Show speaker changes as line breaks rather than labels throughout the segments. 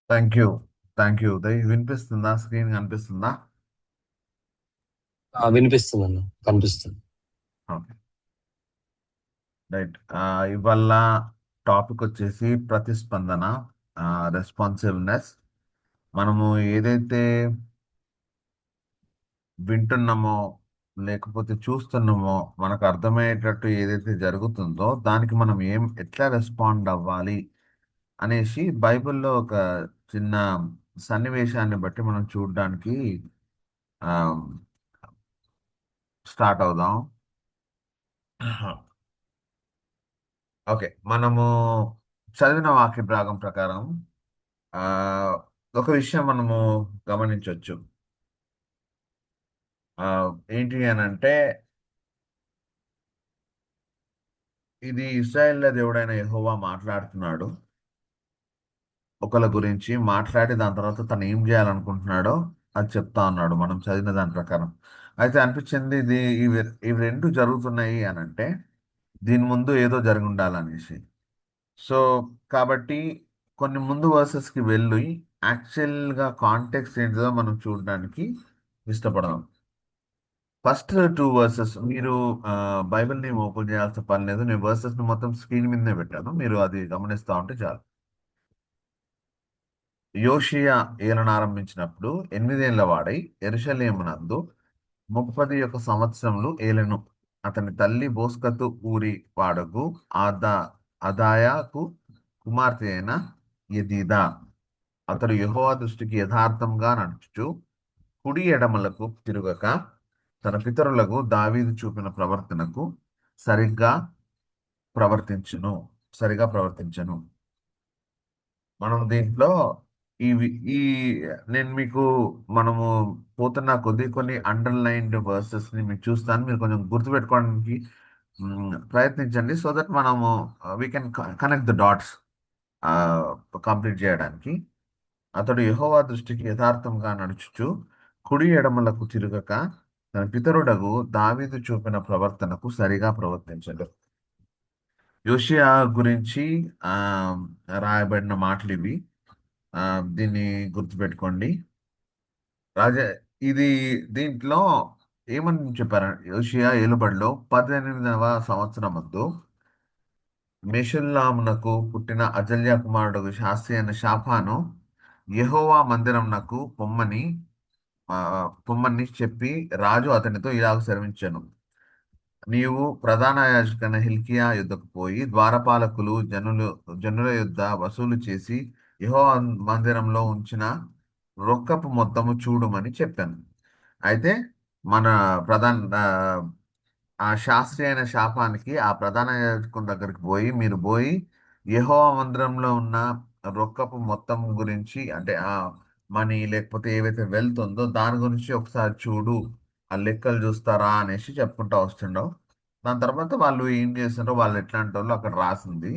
Thank you. Thank you. వినిపిస్తుందా? Screen కనిపిస్తుందా?
వినిపిస్తుందన్న. కనిపిస్తుంది.
ఓకే. రైట్. ఇవాళ టాపిక్ వచ్చేసి ప్రతిస్పందన, రెస్పాన్సివ్నెస్. మనము ఏదైతే వింటున్నామో లేకపోతే చూస్తున్నామో మనకు అర్థమయ్యేటట్టు ఏదైతే జరుగుతుందో దానికి మనం ఎట్లా రెస్పాండ్ అవ్వాలి అనేసి బైబిల్‌లో ఒక చిన్న సన్నివేశాన్ని బట్టి మనం చూడడానికి ఆహ్, స్టార్ట్ అవుదాం. ఓకే. మనము చదివిన వాక్య భాగం ప్రకారం ఆహ్, ఒక విషయం మనము గమనించొచ్చు. ఏంటి అనంటే, ఇది ఇశ్రాయేలుల దేవుడైన యెహోవా మాట్లాడుతున్నాడు. ఒకళ్ళ గురించి మాట్లాడి దాని తర్వాత తను ఏం చేయాలనుకుంటున్నాడో అది చెప్తా ఉన్నాడు మనం చదివిన దాని ప్రకారం. అయితే అనిపించింది ఇవి 2 జరుగుతున్నాయి అనంటే, దీని ముందు ఏదో జరిగుండాలనేసి. సో, కాబట్టి కొన్ని ముందు వర్సెస్‌కి వెళ్ళి యాక్చువల్‌గా కాంటెక్స్ట్ ఏంటిదో మనం చూడడానికి ఇష్టపడదాం. ఫస్ట్ 2 వర్సెస్ మీరు బైబిల్‌ని ఏమి ఓపెన్ చేయాల్సిన పని లేదు. నేను వర్సెస్‌ని మొత్తం స్క్రీన్ మీదనే పెట్టాను. మీరు అది గమనిస్తా ఉంటే చాలు. యోషియా ఏలనారంభించినప్పుడు 8 ఏళ్ల వాడై యెరూషలేమునందు 31 సంవత్సరములు ఏలెను. అతని తల్లి బోస్కతు ఊరి వాడగు ఆదా అదాయాకు కుమార్తె అయిన యెదీదా. అతడు యెహోవా దృష్టికి యథార్థంగా నడుచుచు కుడి ఎడమలకు తిరుగక తన పితరులకు దావీదు చూపిన ప్రవర్తనకు సరిగ్గా ప్రవర్తించును సరిగా ప్రవర్తించను. మనం దీంట్లో ఇవి ఈ నేను మీకు మనము పోతున్న కొద్ది కొన్ని అండర్లైన్డ్ వర్సెస్ ని మీకు చూస్తాను. మీరు కొంచెం గుర్తుపెట్టుకోవడానికి ప్రయత్నించండి. సో దట్ మనము we can connect the dots complete చేయడానికి. అతడు యెహోవా దృష్టికి యథార్థంగా నడుచుచు కుడి ఎడమలకు తిరగక తన పితరుడగు దావీదు చూపిన ప్రవర్తనకు సరిగా ప్రవర్తించడు. యోషియా గురించి ఆ, రాయబడిన మాటలు ఇవి. దీన్ని గుర్తుపెట్టుకోండి. రాజా ఇది దీంట్లో ఏమని చెప్పారు? యోషియా ఏలుబడిలో 18వ సంవత్సరమందు మెషుల్లామునకు పుట్టిన అజల్యా కుమారుడు శాస్త్రి అయిన షాఫాను యెహోవా మందిరమునకు ఆ, పొమ్మని చెప్పి రాజు అతనితో ఇలాగ సెలవించెను. నీవు ప్రధాన యాజకుడైన హిల్కీయా యుద్ధకు పోయి ద్వారపాలకులు జనుల యుద్ధ వసూలు చేసి యెహోవా మందిరంలో ఉంచిన రొక్కపు మొత్తము చూడుమని చెప్పాను. అయితే మన ప్రధాన ఆ శాస్త్రి అయిన శాపానికి ఆ ప్రధాన యాజకుని దగ్గరికి పోయి మీరు పోయి యెహోవా మందిరంలో ఉన్న రొక్కపు మొత్తం గురించి, అంటే ఆ మనీ లేకపోతే ఏవైతే వెళ్తుందో దాని గురించి ఒకసారి చూడు, ఆ లెక్కలు చూస్తారా అనేసి చెప్పుకుంటా వస్తుండవు. దాని తర్వాత వాళ్ళు ఏం చేస్తారో వాళ్ళు ఎట్లాంటి వాళ్ళు అక్కడ రాసింది.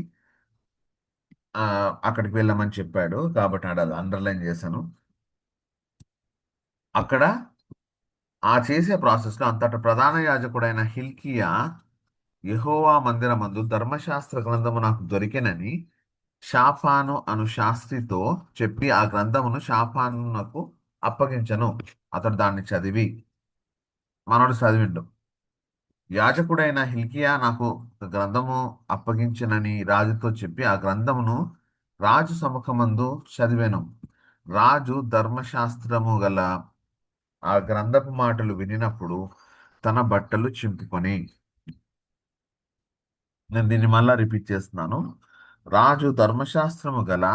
అక్కడికి వెళ్ళమని చెప్పాడు కాబట్టి అది అండర్లైన్ చేశాను. అక్కడ ఆ చేసే ప్రాసెస్లో అంతట ప్రధాన యాజకుడైన హిల్కియా యెహోవా మందిరమందు ధర్మశాస్త్ర గ్రంథము నాకు దొరికెనని షాఫాను అను శాస్త్రితో చెప్పి ఆ గ్రంథమును షాఫానునకు అప్పగించను. అతడు దాన్ని మనోడు చదివిండు. యాజకుడైన హిల్కియా నాకు ఒక గ్రంథము అప్పగించినని రాజుతో చెప్పి ఆ గ్రంథమును రాజు సముఖమందు చదివాను. రాజు ధర్మశాస్త్రము గల ఆ గ్రంథపు మాటలు వినినప్పుడు తన బట్టలు చింపుకొని, నేను దీన్ని మళ్ళా రిపీట్ చేస్తున్నాను. రాజు ధర్మశాస్త్రము గల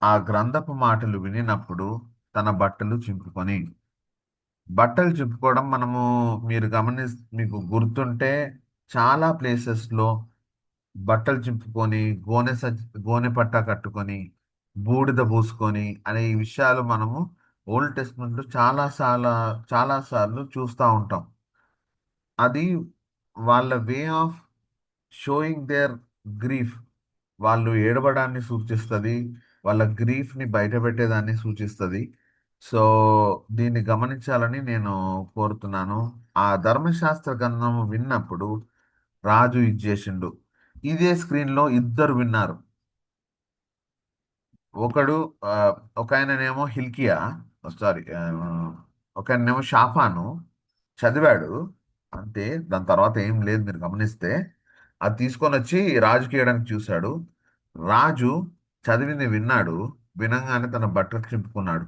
ఆ గ్రంథపు మాటలు వినినప్పుడు తన బట్టలు చింపుకొని. బట్టలు చింపుకోవడం మనము మీరు మీకు గుర్తుంటే చాలా ప్లేసెస్లో బట్టలు చింపుకొని గోనె పట్ట కట్టుకొని బూడిద పూసుకొని అనే ఈ విషయాలు మనము ఓల్డ్ టెస్ట్మెంట్లో చాలా సార్లు చూస్తూ ఉంటాం. అది వాళ్ళ way of showing their grief. వాళ్ళు ఏడవడాన్ని సూచిస్తుంది. వాళ్ళ గ్రీఫ్ని బయటపెట్టేదాన్ని సూచిస్తుంది. సో దీన్ని గమనించాలని నేను కోరుతున్నాను. ఆ ధర్మశాస్త్ర గ్రంథం విన్నప్పుడు రాజు ఇది చేసిండు. ఇదే స్క్రీన్లో ఇద్దరు విన్నారు. ఒకడు ఆ, ఒక ఆయననేమో హిల్కియా, సారీ, ఒక ఆయననేమో షాఫాను చదివాడు అంతే. దాని తర్వాత ఏం లేదు, మీరు గమనిస్తే. అది తీసుకొని వచ్చి రాజుకి ఇవ్వడానికి చూశాడు. రాజు చదివింది విన్నాడు. వినంగానే తన బట్టలు చింపుకున్నాడు.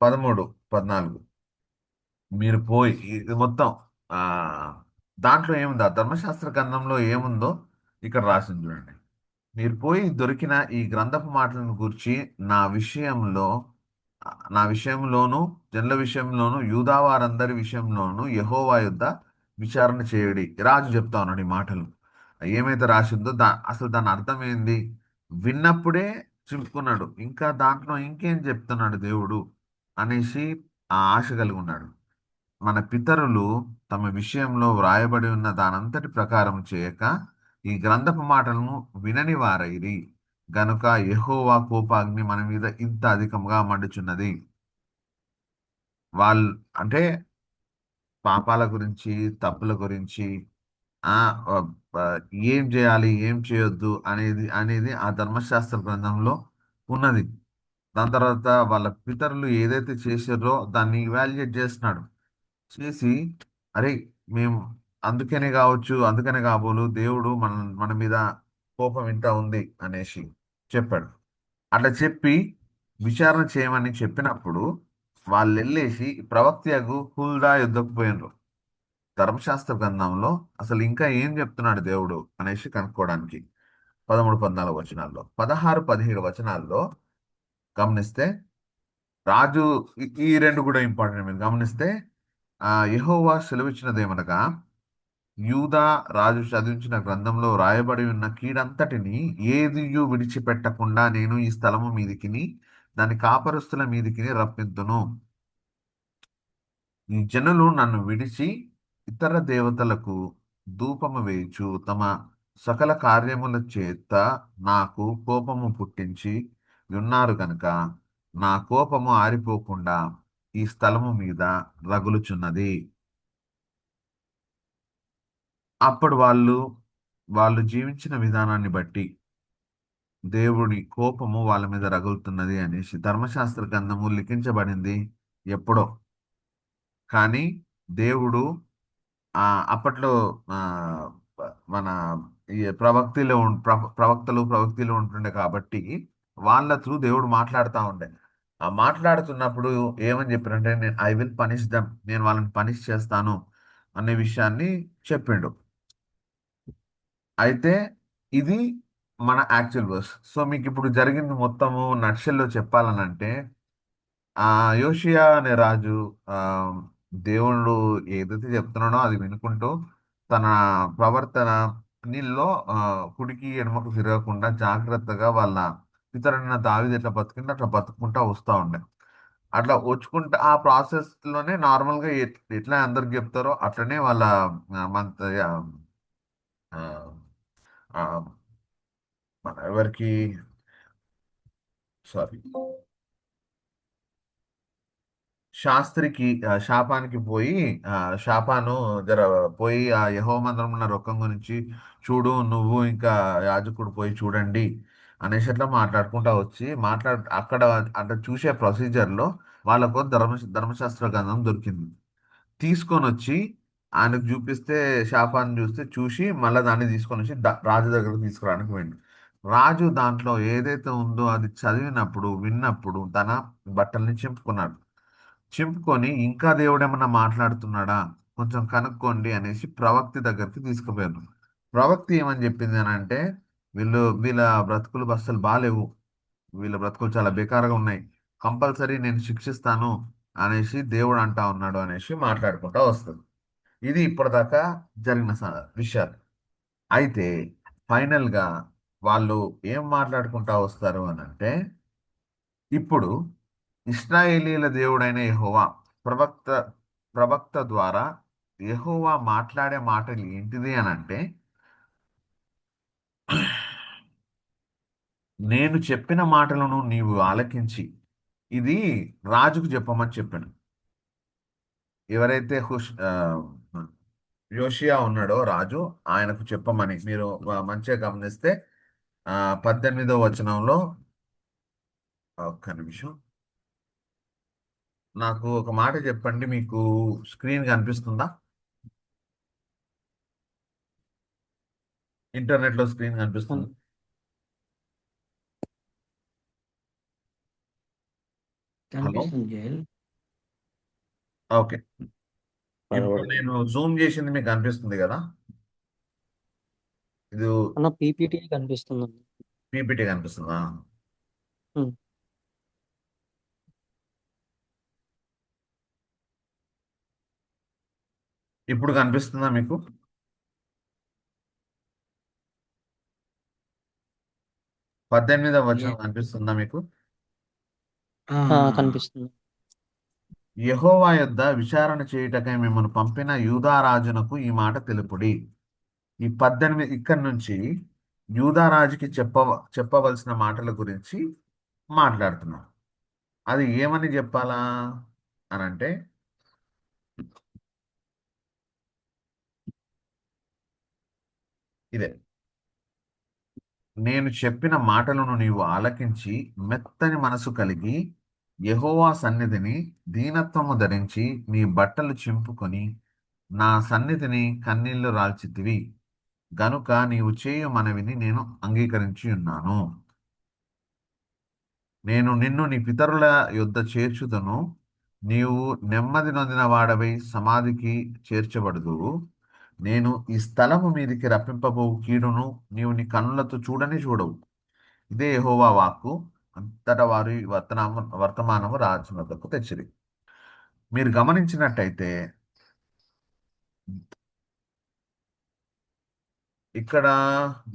13, 14. మీరు పోయి ఇది మొత్తం ఆ దాంట్లో ఏముందో, ఆ ధర్మశాస్త్ర గ్రంథంలో ఏముందో ఇక్కడ రాసింది చూడండి. మీరు పోయి దొరికిన ఈ గ్రంథపు మాటలను గూర్చి నా విషయంలో నా విషయంలోను, జనుల విషయంలోను, యూదా వారందరి విషయంలోను యెహోవా యొద్ద విచారణ చేయుడి. రాజు చెప్తా ఉన్నాడు ఈ మాటలు. ఏమైతే రాసిందో అసలు దాని అర్థం ఏంది? విన్నప్పుడే చింపుకున్నాడు. ఇంకా దాంట్లో ఇంకేం చెప్తున్నాడు దేవుడు అనేసి ఆ ఆశ కలిగి ఉన్నాడు. మన పితరులు తమ విషయంలో వ్రాయబడి ఉన్న దానంతటి ప్రకారం చేయక ఈ గ్రంథపు మాటలను వినని వారైరి గనుక యెహోవా కోపాగ్ని మన మీద ఇంత అధికంగా మండుచున్నది. వాళ్ళు అంటే పాపాల గురించి, తప్పుల గురించి, ఆ ఆ, ఆ, ఏం చేయాలి ఏం చేయొద్దు అనేది అనేది ఆ ధర్మశాస్త్ర గ్రంథంలో ఉన్నది. దాని తర్వాత వాళ్ళ పితరులు ఏదైతే చేసారో దాన్ని ఇవాల్యుయేట్ చేస్తున్నాడు. చేసి, అరే మేము అందుకనే కాబోలు దేవుడు మన మీద కోపం ఇంత ఉంది అనేసి చెప్పాడు. అట్లా చెప్పి విచారణ చేయమని చెప్పినప్పుడు వాళ్ళు వెళ్ళేసి ప్రవక్తయగు హుల్దా యుద్ధకు పోయినరు. ధర్మశాస్త్ర గ్రంథంలో అసలు ఇంకా ఏం చెప్తున్నాడు దేవుడు అనేసి కనుక్కోవడానికి. 13, 14 వచనాల్లో, 16, 17 వచనాల్లో గమనిస్తే రాజు ఈ రెండు కూడా ఇంపార్టెంట్. మీరు గమనిస్తే యెహోవా సెలవిచ్చినదేమనగా, యూదా రాజు చదివించిన గ్రంథంలో రాయబడి ఉన్న కీడంతటిని ఏదియు విడిచిపెట్టకుండా నేను ఈ స్థలము మీదికిని దాని కాపరస్తుల మీదికిని రప్పింతును. ఈ జనులు నన్ను విడిచి ఇతర దేవతలకు ధూపము వేయుచు తమ సకల కార్యముల చేత నాకు కోపము పుట్టించి ఉన్నారు గనుక నా కోపము ఆరిపోకుండా ఈ స్థలము మీద రగులుచున్నది. అప్పుడు వాళ్ళు జీవించిన విధానాన్ని బట్టి దేవుడి కోపము వాళ్ళ మీద రగులుతున్నది అనేసి ధర్మశాస్త్ర గ్రంథము లిఖించబడింది ఎప్పుడో. కానీ దేవుడు ఆ అప్పట్లో ఆ మన ఈ ప్రవక్తలు ఉంటుండే కాబట్టి వాళ్ళ త్రూ దేవుడు మాట్లాడుతూ ఉండే. ఆ మాట్లాడుతున్నప్పుడు ఏమని చెప్పారంటే, నేను ఐ విల్ పనిష్ దమ్, నేను వాళ్ళని పనిష్ చేస్తాను అనే విషయాన్ని చెప్పిండు. అయితే ఇది మన యాక్చువల్ వర్స్. సో మీకు ఇప్పుడు జరిగింది మొత్తము నక్షల్లో చెప్పాలనంటే, ఆ యోషియా అనే రాజు ఆ దేవుడు ఏదైతే చెప్తున్నాడో అది వినుకుంటూ తన ప్రవర్తన నీళ్ళలో కుడికి ఎడమకు తిరగకుండా జాగ్రత్తగా వాళ్ళ పితరైన దావీదు ఎట్లా బతుకుంటే అట్లా బతుకుంటా వస్తూ ఉండే. అట్లా వచ్చుకుంటా ఆ ప్రాసెస్ లోనే నార్మల్ గా ఎట్లా అందరికి చెప్తారో అట్లనే వాళ్ళ మన ఆ, ఆ, మన ఎవరికి సారీ శాస్త్రికి శాపానికి పోయి ఆ, శాపాను జర పోయి ఆ యెహోవా మందిరం ఉన్న రొక్కం గురించి చూడు, నువ్వు ఇంకా యాజకుడు పోయి చూడండి అనేసి అట్లా మాట్లాడుకుంటా వచ్చి అక్కడ అక్కడ చూసే ప్రొసీజర్లో వాళ్ళకు ధర్మశాస్త్ర గ్రంథం దొరికింది. తీసుకొని వచ్చి ఆయనకు చూపిస్తే శాపాన్ని చూసి మళ్ళీ దాన్ని తీసుకొని వచ్చి రాజు దగ్గరకు తీసుకురావడానికి పోయిండు. రాజు దాంట్లో ఏదైతే ఉందో అది చదివినప్పుడు విన్నప్పుడు తన బట్టల్ని చింపుకున్నాడు. చింపుకొని ఇంకా దేవుడు ఏమన్నా మాట్లాడుతున్నాడా కొంచెం కనుక్కోండి అనేసి ప్రవక్త దగ్గరికి తీసుకుపోయారు. ప్రవక్త ఏమని చెప్పింది అని అంటే, వీళ్ళ బ్రతుకులు అస్సలు బాలేవు, వీళ్ళ బ్రతుకులు చాలా బేకారుగా ఉన్నాయి, కంపల్సరీ నేను శిక్షిస్తాను అనేసి దేవుడు అంటా ఉన్నాడు అనేసి మాట్లాడుకుంటా వస్తుంది. ఇది ఇప్పటిదాకా జరిగిన విషయాలు. అయితే ఫైనల్ గా వాళ్ళు ఏం మాట్లాడుకుంటా వస్తారు అని అంటే, ఇప్పుడు ఇశ్రాయేలీల దేవుడైన యెహోవా ప్రవక్త ప్రవక్త ద్వారా యెహోవా మాట్లాడే మాటలు ఏంటిది అని అంటే, నేను చెప్పిన మాటలను నీవు ఆలకించి ఇది రాజుకు చెప్పమని చెప్పాను. ఎవరైతే యోషియా ఉన్నాడో రాజు, ఆయనకు చెప్పమని మీరు మంచిగా గమనిస్తే ఆ, 18వ వచనంలో, ఒక్క నిమిషం, నాకు ఒక మాట చెప్పండి. మీకు స్క్రీన్ కనిపిస్తుందా? ఇంటర్నెట్ లో స్క్రీన్ కనిపిస్తుంది?
కన్-
హలో.
కనిపిస్తుంది జైల్.
ఓకే. ఇప్పుడు
కనబడదు.
నేను జూమ్ చేసింది మీకు కనిపిస్తుంది కదా? ఇది
అన్న పీపీటీ కనిపిస్తుంది అన్న.
పీపీటీ కనిపిస్తుందా?
ఉమ్.
ఇప్పుడు కనిపిస్తుందా మీకు? 18వ
ఏ
వచనం కనిపిస్తుందా మీకు?
కనిపిస్తుంది.
యెహోవా యొద్ద విచారణ చేయుటకై మిమ్మల్ని పంపిన యూదా రాజునకు ఈ మాట తెలుపుడి. ఈ 18 ఇక్కడి నుంచి యూదా రాజుకి చెప్పవలసిన మాటల గురించి మాట్లాడుతున్నాం. అది ఏమని చెప్పాలా అని అంటే, ఇదే: నేను చెప్పిన మాటలను నీవు ఆలకించి మెత్తని మనసు కలిగి యెహోవా సన్నిధిని దీనత్వము ధరించి నీ బట్టలు చింపుకొని నా సన్నిధిని కన్నీళ్లు రాల్చితివి గనుక నీవు చేయు మనవిని నేను అంగీకరించి ఉన్నాను. నేను నిన్ను నీ పితరుల యొద్ద చేర్చుదును. నీవు నెమ్మది నొందిన వాడవై సమాధికి చేర్చబడుదువు. నేను ఈ స్థలము మీదికి రప్పింపబో కీడును నీవు నీ కన్నులతో చూడని చూడవు. ఇదే యెహోవా వాక్కు. అంతటా వారు ఈ వర్తమానము రాజు వద్దకు తెచ్చిరి. మీరు గమనించినట్టయితే ఇక్కడ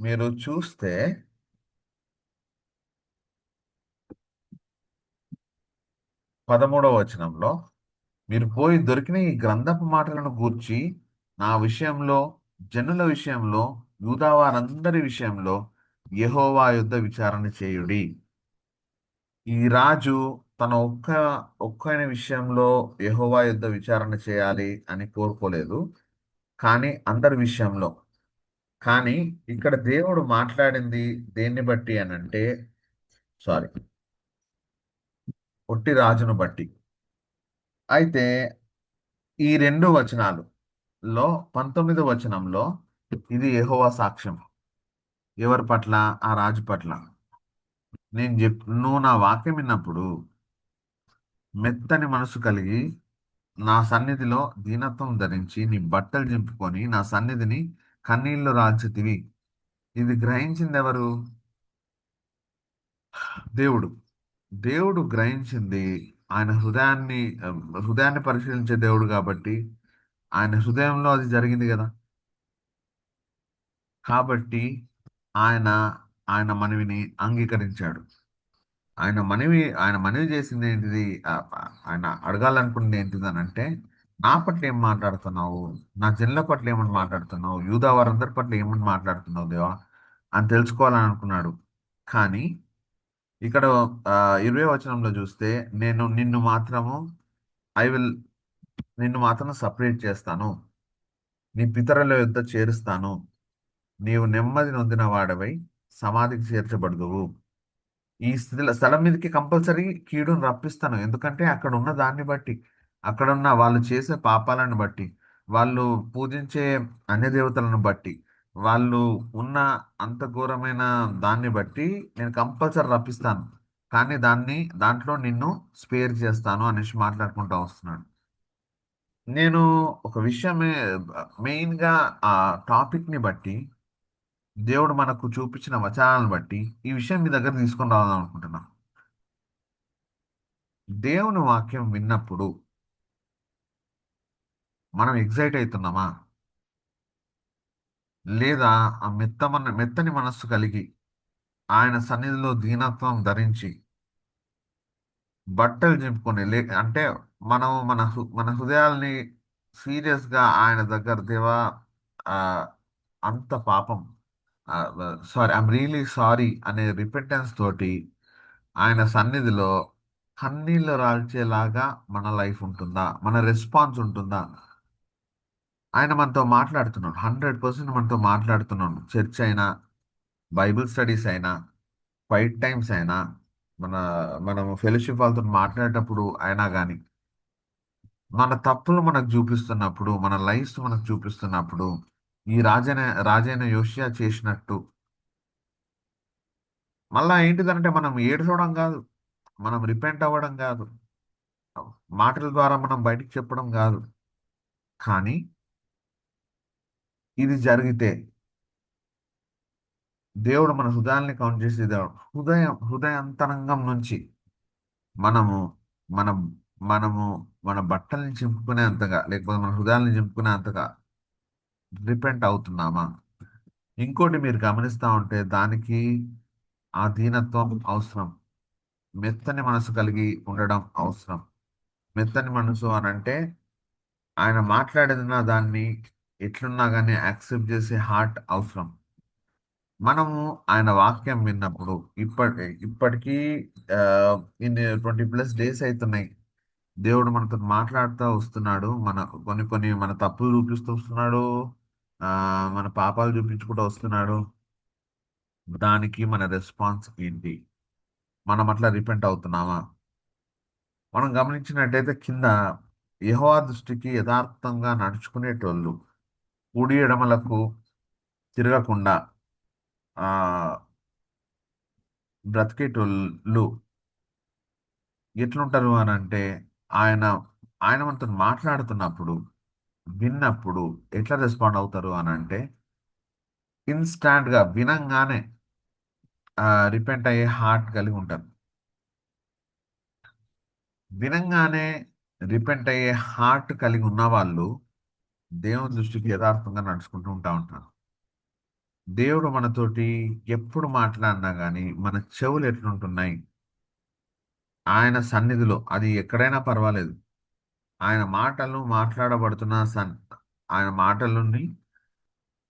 మీరు చూస్తే 13వ వచనంలో, మీరు పోయి దొరికిన ఈ గ్రంథపు మాటలను గూర్చి నా విషయంలో, జనుల విషయంలో, యూదా వారందరి విషయంలో యెహోవా యుద్ధ విచారణ చేయుడి. ఈ రాజు తన ఒక్కని విషయంలో యెహోవా యుద్ధ విచారణ చేయాలి అని కోరుకోలేదు, కానీ అందరి విషయంలో. కానీ ఇక్కడ దేవుడు మాట్లాడింది దేన్ని బట్టి అని అంటే, సారీ, ఒట్టి రాజును బట్టి. అయితే ఈ రెండు వచనాలలో 19వ వచనంలో ఇది యెహోవా సాక్ష్యం. ఎవరి పట్ల? ఆ రాజు పట్ల. నువ్వు నా వాక్యం విన్నప్పుడు మెత్తని మనసు కలిగి నా సన్నిధిలో దీనత్వం ధరించి నీ బట్టలు చింపుకొని నా సన్నిధిని కన్నీళ్లు రాల్చితివి. ఇది గ్రహించింది ఎవరు? దేవుడు. దేవుడు గ్రహించింది. ఆయన హృదయాన్ని పరిశీలించే దేవుడు కాబట్టి ఆయన హృదయంలో అది జరిగింది కదా. కాబట్టి ఆయన ఆయన మనవిని అంగీకరించాడు. ఆయన మనవి చేసింది ఏంటిది? ఆయన అడగాలనుకున్నది ఏంటిది అని అంటే, నా పట్ల ఏం మాట్లాడుతున్నావు, నా జనుల పట్ల ఏమని మాట్లాడుతున్నావు, యూదా వారందరి పట్ల ఏమని మాట్లాడుతున్నావు దేవా అని తెలుసుకోవాలని అనుకున్నాడు. కానీ ఇక్కడ 20వ వచనంలో చూస్తే, నేను ఐ విల్ నిన్ను మాత్రం సపరేట్ చేస్తాను, నీ పితరుల యొద్ద చేరుస్తాను, నీవు నెమ్మది నొందిన వాడవై సమాధికి చేర్చబడదువు. ఈ స్థలం మీదకి కంపల్సరీ కీడును రప్పిస్తాను. ఎందుకంటే అక్కడ ఉన్న దాన్ని బట్టి, అక్కడ ఉన్న వాళ్ళు చేసే పాపాలను బట్టి, వాళ్ళు పూజించే అన్య దేవతలను బట్టి, వాళ్ళు ఉన్న అంత ఘోరమైన దాన్ని బట్టి నేను కంపల్సరీ రప్పిస్తాను. కానీ దాంట్లో నిన్ను స్పేర్ చేస్తాను అనేసి మాట్లాడుకుంటూ వస్తున్నాడు. నేను ఒక విషయమే, మెయిన్గా ఆ టాపిక్ని బట్టి, దేవుడు మనకు చూపించిన వచనాలను బట్టి ఈ విషయం మీ దగ్గర తీసుకొని రావాలని అనుకుంటున్నా. దేవుని వాక్యం విన్నప్పుడు మనం ఎగ్జైట్ అవుతున్నామా? లేదా ఆ మెత్తని మనస్సు కలిగి ఆయన సన్నిధిలో దీనత్వం ధరించి బట్టలు చింపుకొని అంటే మనం మన హృదయాల్ని సీరియస్గా ఆయన దగ్గర, దేవా, ఆ, అంత పాపం, సారీ, ఐఎమ్ రియలీ సారీ అనే రిపెంటెన్స్ తోటి ఆయన సన్నిధిలో కన్నీళ్ళు రాల్చేలాగా మన లైఫ్ ఉంటుందా, మన రెస్పాన్స్ ఉంటుందా? ఆయన మనతో మాట్లాడుతున్నాడు, 100% మనతో మాట్లాడుతున్నాడు. చర్చ్ అయినా, బైబిల్ స్టడీస్ అయినా, క్వైట్ టైమ్స్ అయినా, మన మనము ఫెలోషిప్ వాళ్ళతో మాట్లాడేటప్పుడు అయినా కానీ, మన తప్పులు మనకు చూపిస్తున్నప్పుడు, మన లైఫ్స్ మనకు చూపిస్తున్నప్పుడు, ఈ రాజైన యోషియా చేసినట్టు మళ్ళా ఏంటిదంటే మనం ఏడ్చడం కాదు, మనం రిపెంట్ అవ్వడం కాదు, మాటల ద్వారా మనం బయటికి చెప్పడం కాదు. కానీ ఇది జరిగితే దేవుడు మన హృదయాల్ని కౌంట్ చేసే దేవుడు. హృదయాంతరంగం నుంచి మనము మనం మనము మన బట్టల్ని చింపుకునే అంతగా, లేకపోతే మన హృదయాల్ని చింపుకునే అంతగా రిపెంట్ అవుతున్నామా? ఇంకోటి మీరు గమనిస్తా ఉంటే దానికి ఆ దీనత్వం అవసరం. మెత్తని మనసు కలిగి ఉండడం అవసరం. మెత్తని మనసు అని అంటే ఆయన మాట్లాడిన దాన్ని ఎట్లున్నా కానీ యాక్సెప్ట్ చేసే హార్ట్ అవసరం. మనము ఆయన వాక్యం విన్నప్పుడు ఇప్పటికీ ఇన్ని 20+ డేస్ అవుతున్నాయి. దేవుడు మనతో మాట్లాడుతూ వస్తున్నాడు. కొన్ని కొన్ని మన తప్పులు చూపిస్తూ వస్తున్నాడు. ఆ, మన పాపాలు చూపించుకుంటూ వస్తున్నాడు. దానికి మన రెస్పాన్స్ ఏంటి? మనం అట్లా రిపెంట్ అవుతున్నామా? మనం గమనించినట్టయితే కింద యెహోవా దృష్టికి యథార్థంగా నడుచుకునేటోళ్ళు, కుడి ఎడమలకు తిరగకుండా ఆ బ్రతికేటోళ్ళు ఎట్లుంటారు అని అంటే, ఆయన ఆయన మనతో మాట్లాడుతున్నప్పుడు, విన్నప్పుడు ఎట్లా రెస్పాండ్ అవుతారు అని అంటే, ఇన్స్టాంట్ గా వినంగానే రిపెంట్ అయ్యే హార్ట్ కలిగి ఉంటారు. వినంగానే రిపెంట్ అయ్యే హార్ట్ కలిగి ఉన్న వాళ్ళు దేవుని దృష్టికి యథార్థంగా నడుచుకుంటూ ఉంటారు. దేవుడు మనతోటి ఎప్పుడు మాట్లాడినా గానీ మన చెవులు ఎట్లుంటున్నాయి? ఆయన సన్నిధిలో అది ఎక్కడైనా పర్వాలేదు. ఆయన మాటలు మాట్లాడబడుతున్న ఆయన మాటలని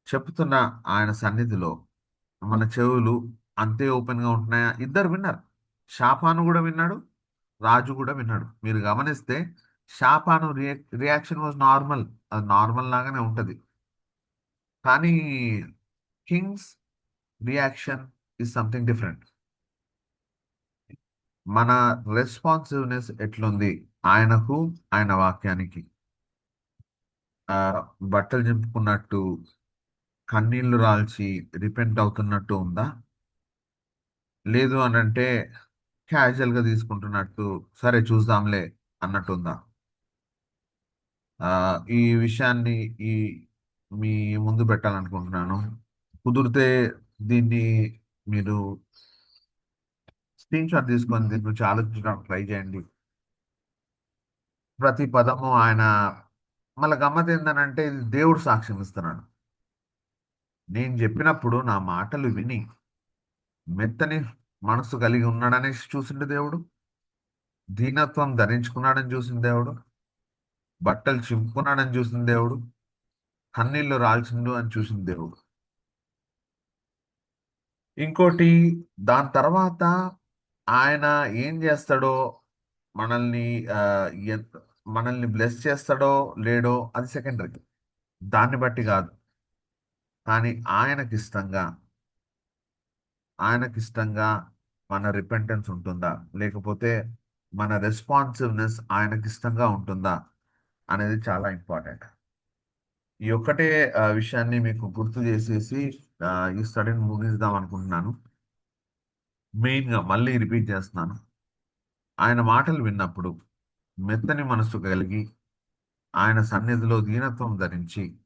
చెప్తున్న ఆయన సన్నిధిలో మన చెవులు అంతే ఓపెన్ గా ఉంటున్నాయా? ఇద్దరు విన్నారు. షాపాను కూడా విన్నాడు, రాజు కూడా విన్నాడు. మీరు గమనిస్తే షాపాను రియాక్షన్ వాజ్ నార్మల్. అది నార్మల్ లాగానే ఉంటది. కానీ Kings reaction is something different. మన రెస్పాన్సివ్నెస్ ఎట్లుంది ఆయనకు, ఆయన వాక్యానికి? ఆ బట్టలు చింపుకున్నట్టు, కన్నీళ్లు రాల్చి రిపెంట్ అవుతున్నట్టు ఉందా? లేదు అని అంటే క్యాజువల్ గా తీసుకుంటున్నట్టు, సరే చూద్దాంలే అన్నట్టు ఉందా? ఆ ఈ విషయాన్ని ఈ మీ ముందు పెట్టాలనుకుంటున్నాను. కుదిరితే దీన్ని మీరు స్క్రీన్ షాట్ తీసుకొని దీని గురించి ఆలోచించడానికి ట్రై చేయండి. ప్రతి పదము ఆయన మళ్ళీ గమ్మత్ ఏంటనంటే ఇది దేవుడు సాక్ష్యం ఇస్తున్నాడు. నేను చెప్పినప్పుడు నా మాటలు విని మెత్తని మనసు కలిగి ఉన్నాడని చూసిండు దేవుడు. దీనత్వం ధరించుకున్నాడని చూసిన దేవుడు. బట్టలు చింపుకున్నాడని చూసిన దేవుడు. కన్నీళ్లు రాల్చిండు అని చూసిన దేవుడు. ఇంకోటి, దాని తర్వాత ఆయన ఏం చేస్తాడో, మనల్ని ఆ, ఎంత మనల్ని బ్లెస్ చేస్తాడో లేడో అది సెకండరీ. దాన్ని బట్టి కాదు. కానీ ఆయనకిష్టంగా మన రిపెంటెన్స్ ఉంటుందా, లేకపోతే మన రెస్పాన్సివ్నెస్ ఆయనకిష్టంగా ఉంటుందా అనేది చాలా ఇంపార్టెంట్. ఈ ఒక్కటే విషయాన్ని మీకు గుర్తు చేసేసి ఆ, ఈ స్టడీని ముగిద్దాం అనుకుంటున్నాను. మెయిన్ గా మళ్ళీ రిపీట్ చేస్తున్నాను. ఆయన మాటలు విన్నప్పుడు మెత్తని మనసు కలిగి ఆయన సన్నిధిలో దీనత్వం ధరించి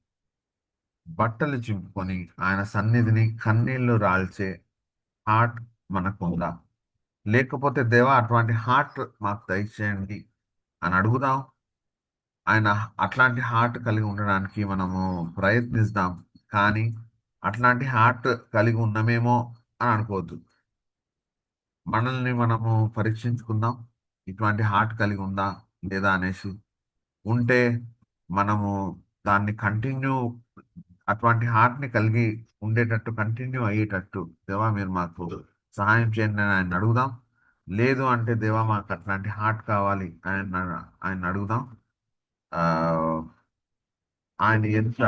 బట్టలు చింపుకొని ఆయన సన్నిధిని కన్నీళ్లు రాల్చే హార్ట్ మనకుందా? లేకపోతే దేవా అటువంటి హార్ట్ మాకు దయచేయండి అని అడుగుదాం. ఆయన అట్లాంటి హార్ట్ కలిగి ఉండడానికి మనము ప్రయత్నిస్తాం. కానీ అట్లాంటి హార్ట్ కలిగి ఉన్నామేమో అని అనుకోవద్దు. మనల్ని మనము పరీక్షించుకుందాం. ఇటువంటి హార్ట్ కలిగి ఉందా లేదా అనేసి. ఉంటే మనము దాన్ని కంటిన్యూ, అటువంటి హార్ట్ని కలిగి ఉండేటట్టు కంటిన్యూ అయ్యేటట్టు దేవా మీరు మాకు సహాయం చేయండి అని ఆయన అడుగుదాం. లేదు అంటే దేవా మాకు అట్లాంటి హార్ట్ కావాలి ఆయన అడుగుదాం. ఆ, ఆయన ఎదుట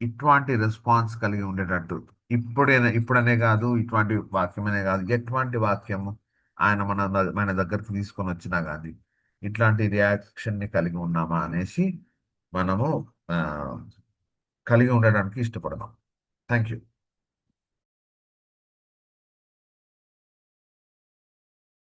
ఇటువంటి రెస్పాన్స్ కలిగి ఉండేటట్టు ఇప్పుడనే కాదు, ఇటువంటి వాక్యమనే కాదు, ఎటువంటి వాక్యము ఆయన మన దగ్గరికి తీసుకొని వచ్చినా కానీ ఇట్లాంటి రియాక్షన్ ని కలిగి ఉన్నామా అనేసి మనము ఆ, కలిగి ఉండడానికి ఇష్టపడదాం. Thank you.